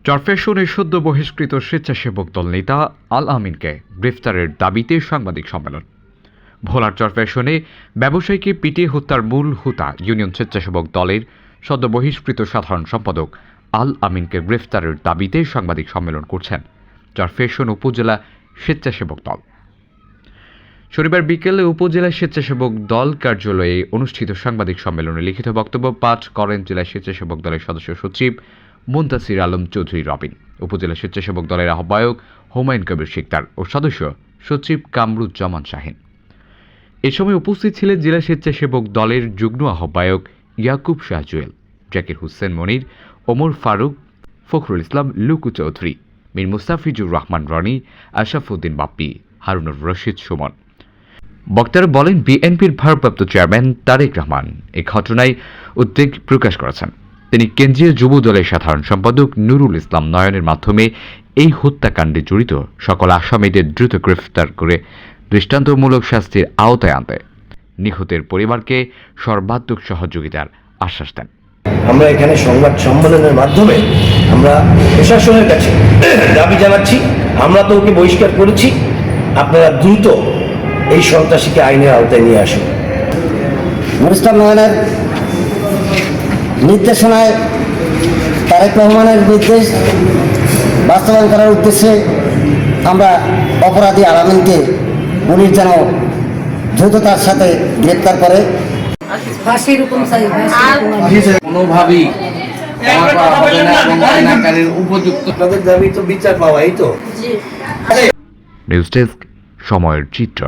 চরফ্যাশনের সদ্য বহিষ্কৃত স্বেচ্ছাসেবক দল নেতা আল আমিনকে গ্রেফতারের দাবিতে সাংবাদিক সম্মেলন। ভোলার চরফ্যাশনে ব্যবসায়ীকে পিটিয়ে হত্যার মূল হোতা ইউনিয়ন স্বেচ্ছাসেবক দলের সদ্য বহিষ্কৃত সাধারণ সম্পাদক আল আমিনকে গ্রেফতারের দাবিতে সাংবাদিক সম্মেলন করছেন চরফ্যাশন উপজেলা স্বেচ্ছাসেবক দল। শনিবার বিকেলে উপজেলা স্বেচ্ছাসেবক দল কার্যালয়ে অনুষ্ঠিত সাংবাদিক সম্মেলনে লিখিত বক্তব্য পাঠ করেন জেলা স্বেচ্ছাসেবক দলের সদস্য সচিব মুনতাসির আলম চৌধুরী রবিন, উপজেলা স্বেচ্ছাসেবক দলের আহ্বায়ক হুমায়ুন কবির শিকদার ও সদস্য সচিব কামরুজ্জামান শাহিন। এ সময় উপস্থিত ছিলেন জেলা স্বেচ্ছাসেবক দলের যুগ্ম আহ্বায়ক ইয়াকুব শাহ জুয়েল, জাকির হোসেন মনির, ওমর ফারুক, ফখরুল ইসলাম লুকু চৌধুরী, মীর মুস্তাফিজুর রহমান রনি, আশরাফুদ্দিন বাপ্পি, হারুনুর রশিদ সুমন। বক্তারা বলেন, বিএনপির ভারপ্রাপ্ত চেয়ারম্যান তারেক রহমান এই ঘটনায় উদ্বেগ প্রকাশ করেছেন। তিনি কেন্দ্রীয় যুব দলের সাধারণ সম্পাদক নুরুল ইসলাম নয়নের মাধ্যমে এই হত্যাকাণ্ডে জড়িত সকল আসামিদের দ্রুত গ্রেফতার করে দৃষ্টান্তমূলক শাস্তির আওতায় আনতে নিহতের পরিবারকে সর্বাত্মক সহযোগিতার আশ্বাস দেন। আমরা এখানে সংবাদ সম্মেলনের মাধ্যমে আমরা প্রশাসনের কাছে দাবি জানাচ্ছি, আমরা তো ওকে বহিষ্কার করেছি, আপনারা দ্রুত এই সন্ত্রাসীকে আইনের আওতায় নিয়ে আসুন। নুরুল ইসলাম নয়নের নির্দেশনায় তারেক রহমানের নির্দেশ বাস্তবায়ন করার উদ্দেশ্যে আমরা অপরাধী আল আমিনকে পুলিশ যেন দ্রুততার সাথে গ্রেপ্তার করে কোনোভাবেই উপযুক্ত তাদের দাবি তো বিচার পাওয়া। এই তো নিউজ ডেস্ক, সময়ের চিত্র।